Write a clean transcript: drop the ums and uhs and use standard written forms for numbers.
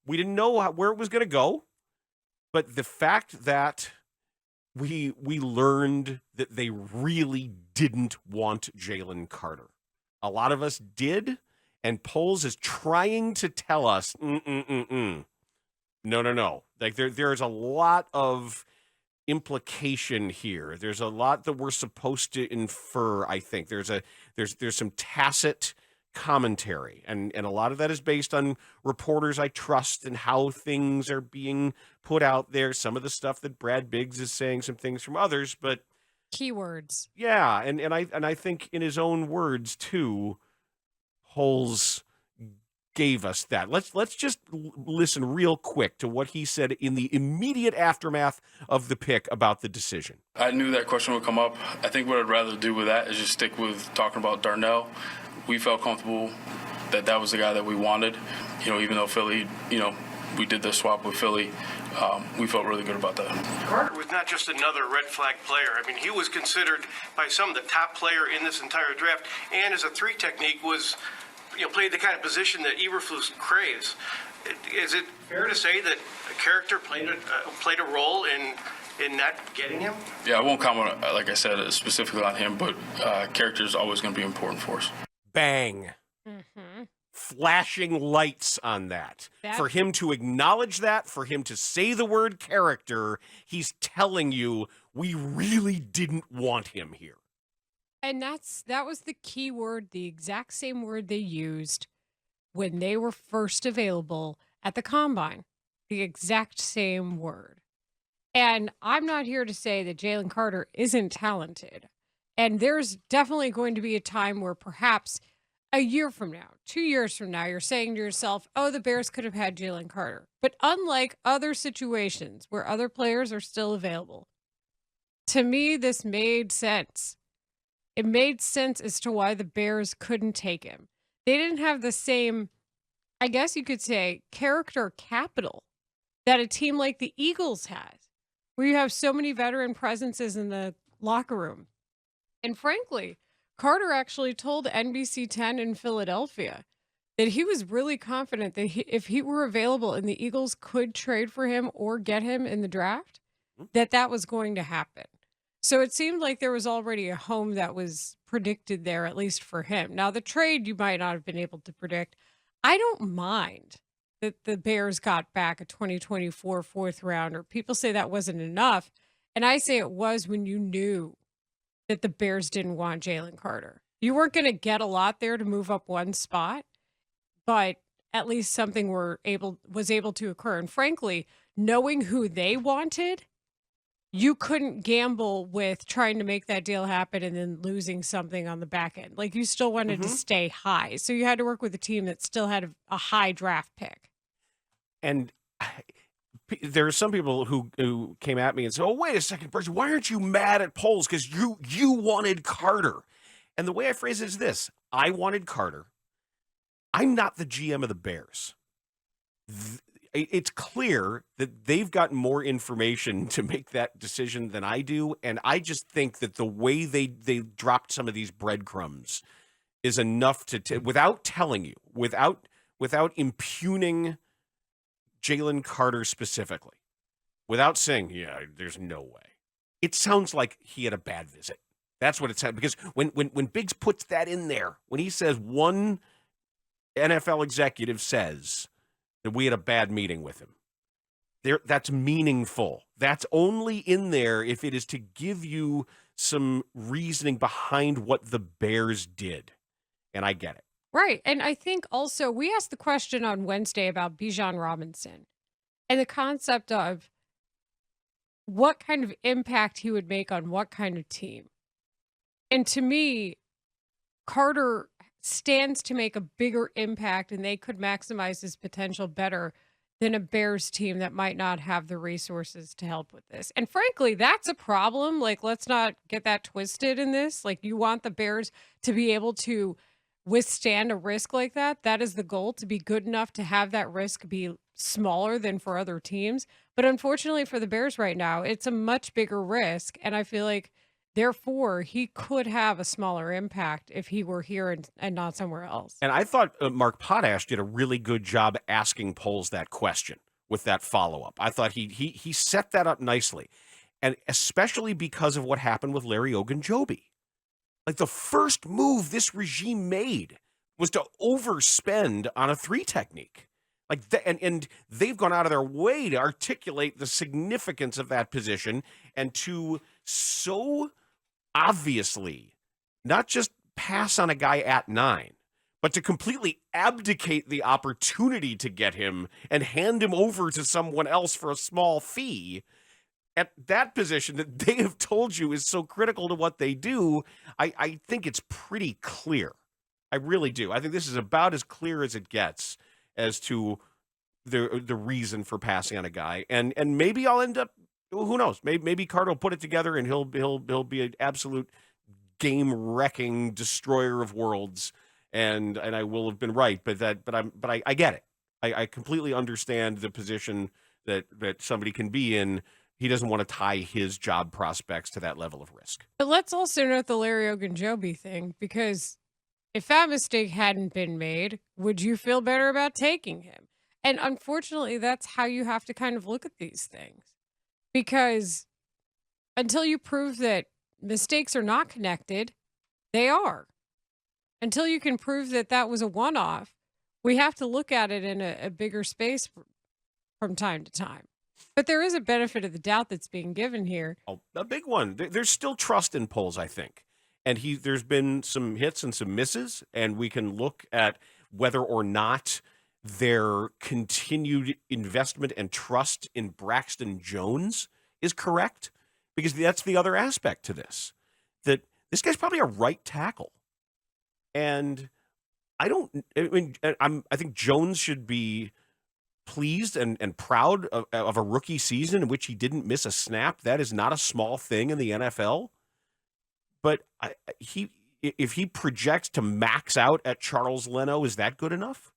We didn't know where it was going to go, but the fact that we learned that they really didn't want Jalen Carter. A lot of us did, and Poles is trying to tell us, no. Like there's a lot of implication here. There's a lot that we're supposed to infer. I think there's some tacit commentary, and a lot of that is based on reporters I trust and how things are being put out there. Some of the stuff that Brad Biggs is saying, some things from others, but keywords. yeah, and I think in his own words too, Holes gave us that. Let's just listen real quick to what he said in the immediate aftermath of the pick about the decision. I knew that question would come up. I think what I'd rather do with that is just stick with talking about Darnell. We felt comfortable that was the guy that we wanted. Even though Philly, we did the swap with Philly, we felt really good about that. Carter was not just another red flag player. I mean, he was considered by some the top player in this entire draft, and as a three technique was, played the kind of position that Eberflus craves. Is it fair to say that a character played a role in not getting him? Yeah, I won't comment, like I said, specifically on him, but character is always going to be important for us. Bang. Mm-hmm. Flashing lights on that. For him to acknowledge that, for him to say the word character, he's telling you we really didn't want him here. And that was the key word, the exact same word they used when they were first available at the Combine. The exact same word. And I'm not here to say that Jalen Carter isn't talented. And there's definitely going to be a time where perhaps a year from now, 2 years from now, you're saying to yourself, oh, the Bears could have had Jalen Carter. But unlike other situations where other players are still available, to me, this made sense. It made sense as to why the Bears couldn't take him. They didn't have the same, I guess you could say, character capital that a team like the Eagles has, where you have so many veteran presences in the locker room. And frankly, Carter actually told NBC 10 in Philadelphia that he was really confident that if he were available and the Eagles could trade for him or get him in the draft, that was going to happen. So it seemed like there was already a home that was predicted there, at least for him. Now, the trade you might not have been able to predict. I don't mind that the Bears got back a 2024 fourth rounder. People say that wasn't enough. And I say it was when you knew that the Bears didn't want Jalen Carter. You weren't going to get a lot there to move up one spot, but at least something was able to occur. And frankly, knowing who they wanted, you couldn't gamble with trying to make that deal happen and then losing something on the back end. Like, you still wanted to stay high. So you had to work with a team that still had a high draft pick. And there are some people who came at me and said, oh, wait a second, Bernstein, why aren't you mad at Poles? Because you wanted Carter. And the way I phrase it is this. I wanted Carter. I'm not the GM of the Bears. It's clear that they've got more information to make that decision than I do. And I just think that the way they dropped some of these breadcrumbs is enough to without telling you, without impugning Jalen Carter specifically, without saying, yeah, there's no way. It sounds like he had a bad visit. That's what it sounds, because when Biggs puts that in there, when he says one NFL executive says that we had a bad meeting with him, that's meaningful. That's only in there if it is to give you some reasoning behind what the Bears did. And I get it. Right. And I think also we asked the question on Wednesday about Bijan Robinson and the concept of what kind of impact he would make on what kind of team. And to me, Carter stands to make a bigger impact, and they could maximize his potential better than a Bears team that might not have the resources to help with this. And frankly, that's a problem. Like, let's not get that twisted in this. Like, you want the Bears to be able to withstand a risk like that. That is the goal, to be good enough to have that risk be smaller than for other teams. But unfortunately for the Bears right now, it's a much bigger risk. And I feel like Therefore, he could have a smaller impact if he were here and not somewhere else. And I thought Mark Potash did a really good job asking Poles that question with that follow-up. I thought he set that up nicely, and especially because of what happened with Larry Ogunjobi. Like, the first move this regime made was to overspend on a 3 technique. Like, and they've gone out of their way to articulate the significance of that position and to so obviously not just pass on a guy at 9, but to completely abdicate the opportunity to get him and hand him over to someone else for a small fee at that position that they have told you is so critical to what they do. I think it's pretty clear. I really do. I think this is about as clear as it gets as to the reason for passing on a guy. And maybe I'll end up, who knows? Maybe Carter will put it together and he'll be an absolute game-wrecking destroyer of worlds, and I will have been right. But I get it. I completely understand the position that somebody can be in. He doesn't want to tie his job prospects to that level of risk. But let's also note the Larry Ogunjobi thing, because if that mistake hadn't been made, would you feel better about taking him? And unfortunately, that's how you have to kind of look at these things. Because until you prove that mistakes are not connected, they are. Until you can prove that that was a one-off, we have to look at it in a bigger space from time to time. But there is a benefit of the doubt that's being given here. Oh, a big one. There's still trust in Poles, I think. And there's been some hits and some misses, and we can look at whether or not their continued investment and trust in Braxton Jones is correct, because that's the other aspect to that this guy's probably a right tackle. And I think Jones should be pleased and proud of a rookie season in which he didn't miss a snap. That is not a small thing in the NFL. But if he projects to max out at Charles Leno, is that good enough?